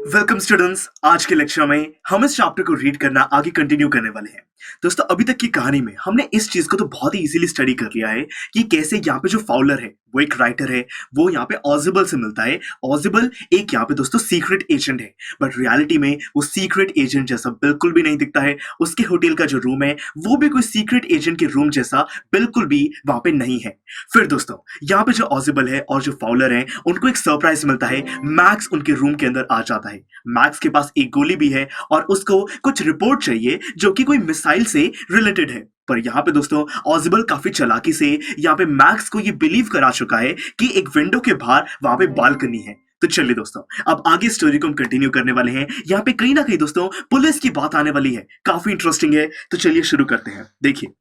Welcome students. आज के lecture में हम इस चैप्टर को रीड करना आगे कंटिन्यू करने वाले हैं। दोस्तों, अभी तक की कहानी में हमने इस चीज को तो बहुत ही इजीली स्टडी कर लिया है कि कैसे यहाँ पे जो फाउलर है वो एक राइटर है, वो यहाँ पे ऑजिबल से मिलता है। ऑजिबल एक यहाँ पे दोस्तों सीक्रेट एजेंट है, बट रियलिटी में वो सीक्रेट एजेंट जैसा बिल्कुल भी नहीं दिखता है। उसके होटल का जो रूम है वो भी कोई सीक्रेट एजेंट के रूम जैसा बिल्कुल भी वहां पे नहीं है। फिर दोस्तों, यहाँ पे जो ऑजिबल है और जो फाउलर है उनको एक सरप्राइज मिलता है। मैक्स उनके रूम के अंदर आ जाता है। मैक्स के पास एक गोली भी है और उसको कुछ रिपोर्ट चाहिए जो कि कोई मिसाइल से रिलेटेड है। पर यहाँ पे दोस्तों ऑजिबल काफी चालाकी से यहाँ पे मैक्स को ये बिलीव करा चुका है कि एक विंडो के बाहर वहां पे बालकनी है। तो चलिए दोस्तों, अब आगे स्टोरी को हम कंटिन्यू करने वाले हैं। यहाँ पे कहीं ना कहीं दोस्तों पुलिस की बात आने वाली है, काफी इंटरेस्टिंग है। तो चलिए शुरू करते हैं। देखिए,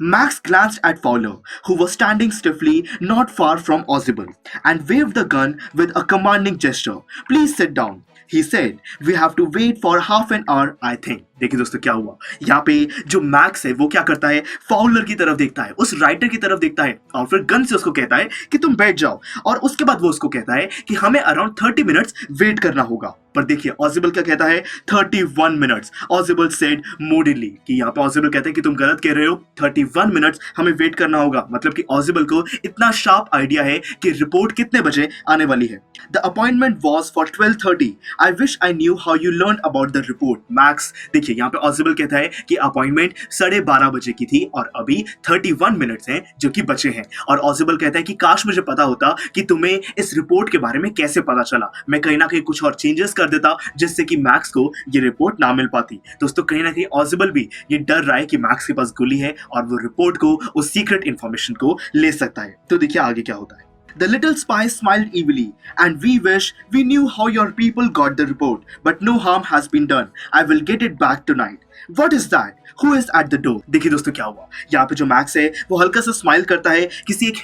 Max glanced at Fowler, who was standing stiffly not far from Ozible, and waved the gun with a commanding gesture. Please sit down, he said. We have to wait for half an hour, I think. देखिए दोस्तों क्या हुआ। यहाँ पे जो max है वो क्या करता है, फाउलर की तरफ देखता है, उस राइटर की तरफ देखता है और फिर गन से उसको कहता है कि तुम बैठ जाओ। और उसके बाद वो उसको कहता है कि हमें अराउंड 30 मिनट्स वेट करना होगा। पर देखिए ऑजिबल क्या कहता है, 31 मिनट्स। ऑजिबल सेड मूडीली कि यहाँ पे ऑजिबल कहता है कि तुम गलत कह रहे हो, 31 मिनट्स हमें वेट करना होगा। मतलब कि ऑजिबल को इतना शार्प आइडिया है कि रिपोर्ट कितने बजे आने वाली है। The appointment was for 12:30। I wish I knew how you learn about the report max. देखिए यहाँ पे ऑजिबल कहता है कि अपॉइंटमेंट 12:30 बजे की थी और अभी 31 मिनट्स हैं जो कि बचे हैं। और ऑजिबल कहता है कि काश मुझे पता होता कि तुम्हें इस रिपोर्ट के बारे में कैसे पता चला, मैं कहीं ना कहीं कुछ और चेंजेस कर देता जिससे कि मैक्स को ये रिपोर्ट ना मिल पाती। दोस्तों कहीं ना कहीं ऑजिबल भी ये डर रहा है कि मैक्स के पास गोली है और वो रिपोर्ट को, उस सीक्रेट इंफॉर्मेशन को ले सकता है। तो देखिए आगे क्या होता है। The little spy smiled evilly, and we wish we knew how your people got the report, but no harm has been done. I will get it back tonight. What is that? Who is at the door? देखिए दोस्तों क्या हुआ। यहाँ पे जो max है वो हल्का सा स्माइल करता है, किसी एक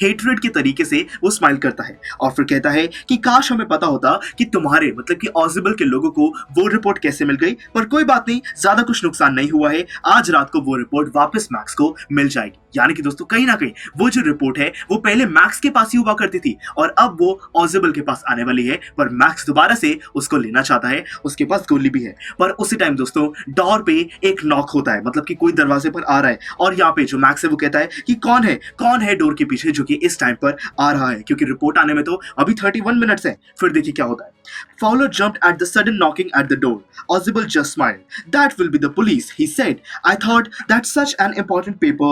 हेटरेड के तरीके से वो स्माइल करता है और फिर कहता है कि काश हमें पता होता कि तुम्हारे मतलब कि ऑजिबल के लोगों को वो रिपोर्ट कैसे मिल गई। पर कोई बात नहीं, ज्यादा कुछ नुकसान नहीं हुआ है। आज रात को वो रिपोर्ट वापस मैक्स को मिल जाएगी। यानी कि दोस्तों कहीं ना कहीं वो जो रिपोर्ट है वो पहले मैक्स के पास ही हुआ करती थी और अब वो ऑजिबल के पास आने वाली है। पर मैक्स दोबारा से उसको लेना चाहता है, उसके पास गोली भी है। पर उसी टाइम दोस्तों डोर पे एक नॉक होता है, मतलब कि कोई दरवाजे पर आ रहा है। और यहाँ पे जो मैक्स है वो कहता है कि कौन है डोर के पीछे जो कि इस टाइम पर आ रहा है, क्योंकि रिपोर्ट आने में तो अभी 31 मिनट्स है। फिर देखिए क्या होता है। Fowler jumped at the sudden knocking at the door. Ozible just smiled. That will be the police, he said. I thought that such an important paper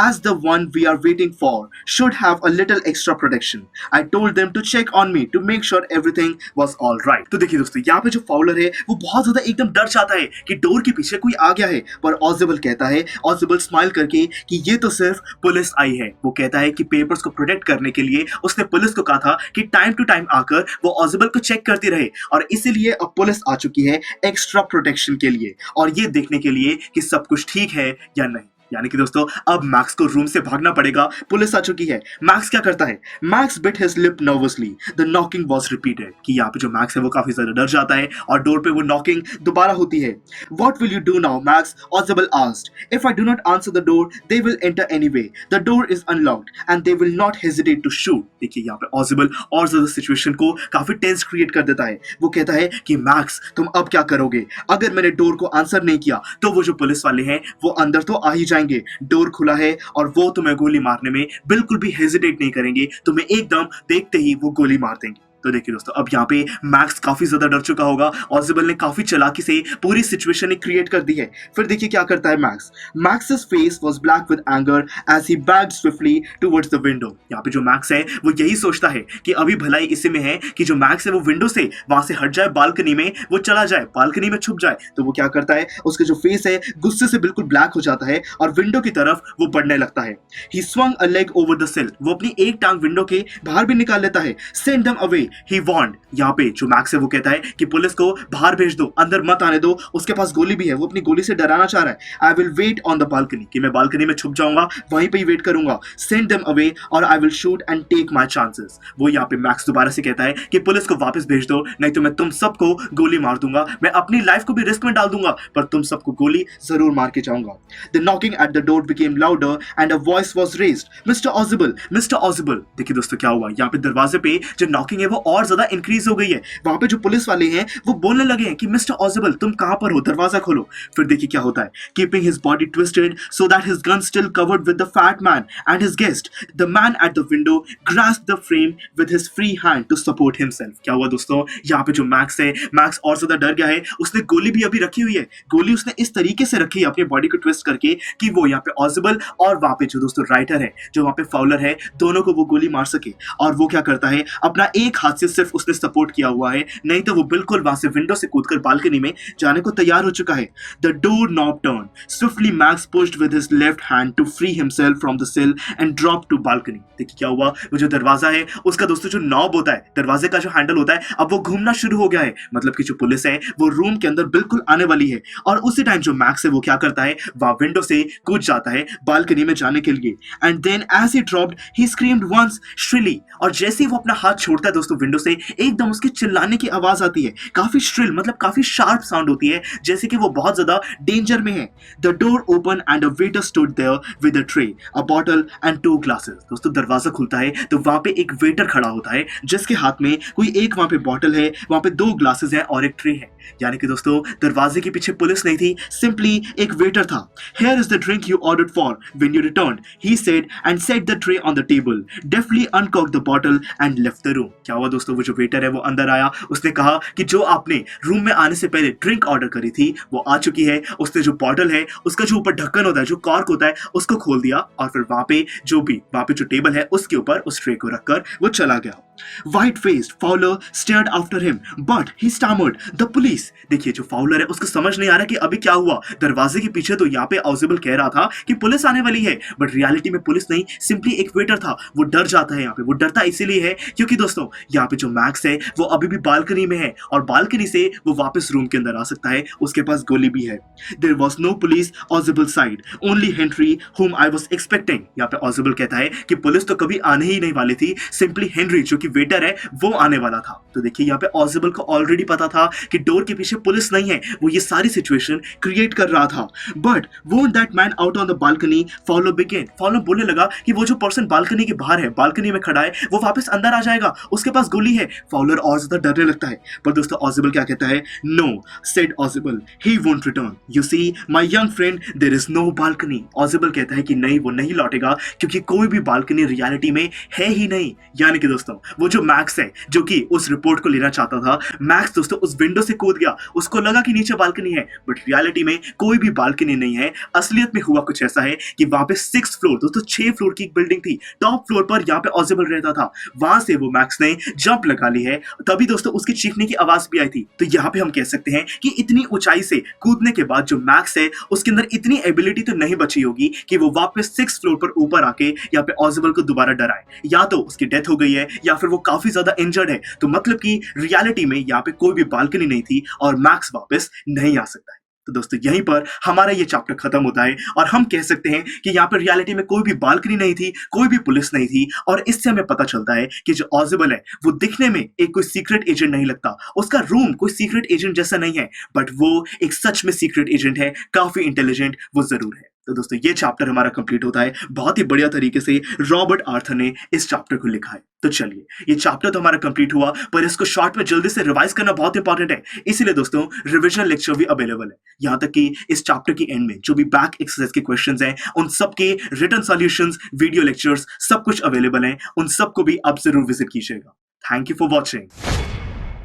as the one we are waiting for should have a little extra protection. I told them to check on me to make sure everything was all right. तो देखिए दोस्तों यहाँ पे जो Fowler है वो बहुत ज्यादा एकदम डर जाता है कि डोर के पीछे कोई आ गया है। पर ऑजिबल कहता है, ऑजिबल स्माइल करके कि ये तो सिर्फ पुलिस आई है। वो कहता है कि पेपर्स को प्रोटेक्ट करने के लिए उसने पुलिस को कहा था कि टाइम टू टाइम आकर वो ऑजिबल को चेक करती रहे और इसीलिए अब पुलिस आ चुकी है एक्स्ट्रा प्रोटेक्शन के लिए और ये देखने के लिए कि सब कुछ ठीक है या नहीं। यानी कि दोस्तों अब मैक्स को रूम से भागना पड़ेगा, पुलिस आ चुकी है। मैक्स क्या करता है, max bit his lip nervously. The knocking was repeated कि यहाँ पे जो मैक्स है वो काफी ज्यादा डर जाता है और डोर पे वो नॉकिंग दोबारा होती है। What will you do now Max, Ojibal asked. If I do not answer the door they will enter anyway. The door is unlocked and they will not hesitate to shoot. देखिए यहाँ पे ऑजिबल और ज्यादा situation को काफी tense create कर देता है। वो कहता है कि मैक्स तुम अब क्या करोगे, अगर मैंने डोर को आंसर नहीं किया तो वो जो पुलिस वाले हैं वो अंदर तो आ ही जाएंगे। डोर खुला है और वो तुम्हें गोली मारने में बिल्कुल भी हेजिटेट नहीं करेंगे, तुम्हें एकदम देखते ही वो गोली मार देंगे। तो देखिए दोस्तों अब यहाँ पे मैक्स काफी ज्यादा डर चुका होगा। ऑजिबल ने काफी चालाकी से पूरी सिचुएशन क्रिएट कर दी है। फिर देखिए क्या करता है Max. Max's face was black with anger as he backed swiftly towards the window. यहाँ पे जो मैक्स है वो यही सोचता है कि अभी भलाई इसी में है कि जो मैक्स है वो विंडो से वहां से हट जाए, बालकनी में वो चला जाए, बालकनी में छुप जाए। तो वो क्या करता है, उसके जो फेस है गुस्से से बिल्कुल ब्लैक हो जाता है और विंडो की तरफ वो बढ़ने लगता है। ही swung a leg over the sill. वो अपनी एक टांग विंडो के बाहर भी निकाल लेता है। Send them away. He warned. यहाँ पे जो मैक्स है वो कहता है कि पुलिस को बाहर भेज दो, अंदर मत आने दो, उसके पास गोली भी है, वो अपनी गोली से डराना चाह रहा है। I will wait on the balcony. कि मैं बालकनी में छुप जाऊंगा, वहीं पे ही वेट करूंगा। Send them away or I will shoot and take my chances. वो यहाँ पे मैक्स दोबारा से कहता है कि पुलिस को वापस भेज दो, नहीं तो मैं तुम सबको गोली मार दूंगा, मैं अपनी लाइफ को भी रिस्क में डाल दूंगा, पर तुम सबको गोली जरूर मार के जाऊंगा। The knocking at the door became louder and a voice was raised. Mr. Ozible, Mr. Ozible. देखिए दोस्तों क्या हुआ, यहाँ पे दरवाजे पे जो नॉकिंग है वो और ज्यादा इंक्रीज हो गई है। वहां पे जो पुलिस वाले हैं वो बोलने लगे हैं कि मिस्टर ऑजिबल तुम कहां पर हो, दरवाजा खोलो। फिर देखिए क्या होता है, keeping his body twisted so that his gun still covered with the fat man and his guest, the man at the window grasped the frame with his free hand to support himself. क्या हुआ दोस्तों, यहाँ पे जो max है, max और ज्यादा डर गया है। उसने गोली भी अभी रखी हुई है, गोली उसने इस तरीके से रखी है अपनी बॉडी को ट्विस्ट करके कि वो यहाँ पे ऑजिबल और वहां पे जो दोस्तों राइटर है, जो वहां पे फाउलर है, दोनों को वो गोली मार सके। और वो क्या करता है, अपना एक हाथ से सिर्फ उसने सपोर्ट किया हुआ है, नहीं तो वो बिल्कुल वहां से विंडो से कूदकर बालकनी में जाने को तैयार हो चुका है। The door knob turn swiftly, Max pushed with his left hand to free himself from the sill and drop to balcony. देखिए क्या हुआ, वो जो दरवाजा है उसका दोस्तों जो नॉब होता है, दरवाजे का जो हैंडल होता है, अब वो घूमना शुरू हो गया है। मतलब कि जो पुलिस है वो रूम के अंदर बिल्कुल आने वाली है। और उसी टाइम जो मैक्स है वो क्या करता है, वह विंडो से कूद जाता है बालकनी में जाने के लिए। And then as he dropped he screamed once shrilly, और जैसे ही वो अपना हाथ छोड़ता है दोस्तों विंडो से, एकदम उसके चिल्लाने की आवाज आती है, काफी श्रिल, मतलब काफी शार्प साउंड होती है, जैसे कि वो बहुत ज्यादा डेंजर में है। The door open and a waiter stood there with a tray, a bottle and 2 glasses. दोस्तों दरवाजा खुलता है तो वहां पे एक वेटर खड़ा होता है, जिसके हाथ में कोई एक वहां पे बॉटल है, वहां पे 2 ग्लासेस है और एक ट्रे है। यानी कि दोस्तों दरवाजे के पीछे पुलिस नहीं थी, सिंपली एक वेटर था। Here is the drink you ordered for when you returned, he said and set the tray on the table, deftly uncorked the bottle and left the room। क्या हुआ दोस्तों, वो जो वेटर है वो अंदर आया, उसने कहा कि जो आपने रूम में आने से पहले ड्रिंक ऑर्डर करी थी वो आ चुकी है। उसने जो बॉटल है उसका जो ऊपर ढक्कन होता है, जो कॉर्क होता है, उसको खोल दिया और फिर वहां पे जो टेबल है उसके ऊपर उस ट्रे को रखकर वो चला गया। White faced Fowler stared after him, but he stammered, "The police." देखिए जो फाउलर है उसको समझ नहीं आ रहा कि अभी क्या हुआ। दरवाजे के पीछे तो यहाँ पे ऑजिबल कह रहा था कि पुलिस आने वाली है, बट रियलिटी में पुलिस नहीं, सिंपली एक वेटर था। वो डर जाता है यहाँ पे, वो डरता इसीलिए है क्योंकि दोस्तों यहाँ पे जो मैक्स है वो अभी भी बालकनी में है और बालकनी से वो वापस रूम के अंदर आ सकता है, उसके पास गोली भी है। There was no police Audible side, only Henry whom I was expecting। यहाँ पे ऑजिबल कहता है कि पुलिस तो कभी आने ही नहीं वाली थी, सिंपली हेनरी जो कि वेटर है वो आने वाला था। तो देखिए यहाँ पे ऑजिबल को ऑलरेडी पता था कि डोर के पीछे पुलिस नहीं है, वो ये सारी सिचुएशन क्रिएट कर रहा था। But won't that man out on the balcony? Fowler began। Follow बोलने लगा कि वो जो पर्सन बालकनी के बाहर है, बालकनी में खड़ा है, वो वापस अंदर आ जाएगा, उसके पास गोली है। फॉलर और ज्यादा डरने लगता है, पर दोस्तों ऑजिबल क्या कहता है, no said Ojibal, he won't return, you see my young friend, there is no balcony. Ojibal कहता है कि नहीं, वो नहीं लौटेगा क्योंकि कोई भी बालकनी रियलिटी में है ही नहीं। यानी कि दोस्तों वो जो मैक्स है जो कि उस रिपोर्ट को लेना चाहता था, मैक्स दोस्तों उस विंडो से कूद गया, उसको लगा कि नीचे बालकनी है, बट रियलिटी में कोई भी बालकनी नहीं है। असलियत में हुआ कुछ ऐसा है कि वहां पे 6 फ्लोर, दोस्तों 6 फ्लोर की एक बिल्डिंग थी, टॉप फ्लोर पर यहाँ पे ऑजिबल रहता था, वहां से वो मैक्स ने जंप लगा ली है, तभी दोस्तों उसकी चीखने की आवाज भी आई थी। तो यहाँ पे हम कह सकते हैं कि इतनी ऊंचाई से कूदने के बाद जो मैक्स है उसके अंदर इतनी एबिलिटी तो नहीं बची होगी कि वो वापस 6 फ्लोर पर ऊपर आके यहाँ पे ऑजिबल को दोबारा डराए। या तो उसकी डेथ हो गई है या फिर वो काफी ज्यादा इंजर्ड है, तो मतलब कि रियलिटी में यहाँ पे कोई भी बालकनी नहीं थी और मैक्स वापस नहीं आ सकता है। तो दोस्तों यहीं पर हमारा ये चैप्टर खत्म होता है और हम कह सकते हैं कि यहाँ पर रियलिटी में कोई भी बालकनी नहीं थी, कोई भी पुलिस नहीं थी, और इससे हमें पता चलता है कि जो ऑजिबल है वो दिखने में एक कोई सीक्रेट एजेंट नहीं लगता, उसका रूम कोई सीक्रेट एजेंट जैसा नहीं है, बट वो एक सच में सीक्रेट एजेंट है, काफी इंटेलिजेंट वो जरूर है। तो दोस्तों ये चैप्टर हमारा कंप्लीट होता है, बहुत ही बढ़िया तरीके से रॉबर्ट आर्थर ने इस चैप्टर को लिखा है। तो चलिए ये चैप्टर तो हमारा कंप्लीट हुआ, पर इसको शॉर्ट में जल्दी से रिवाइज करना बहुत इंपॉर्टेंट है, इसीलिए दोस्तों रिविजन लेक्चर भी अवेलेबल है। यहाँ तक कि इस चैप्टर की एंड में जो भी बैक एक्सरसाइज के क्वेश्चंस हैं उन सब के रिटन सॉल्यूशंस, वीडियो लेक्चर्स सब कुछ अवेलेबल हैं, उन सबको भी आप जरूर विजिट कीजिएगा। Thank you for watching.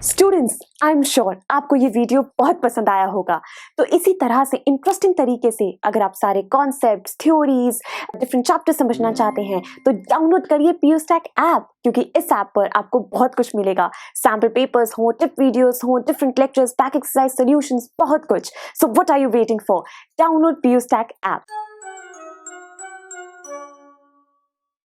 Students, I am sure आपको ये वीडियो बहुत पसंद आया होगा। तो इसी तरह से इंटरेस्टिंग तरीके से अगर आप सारे कॉन्सेप्ट्स, थ्योरीज, डिफरेंट चैप्टर समझना चाहते हैं तो डाउनलोड करिए PUSTAC ऐप, क्योंकि इस ऐप पर आपको बहुत कुछ मिलेगा। सैम्पल पेपर्स हो, टिप वीडियोस हो, different lectures, back exercise solutions, बहुत कुछ। So what are you waiting for? Download PUSTAC app.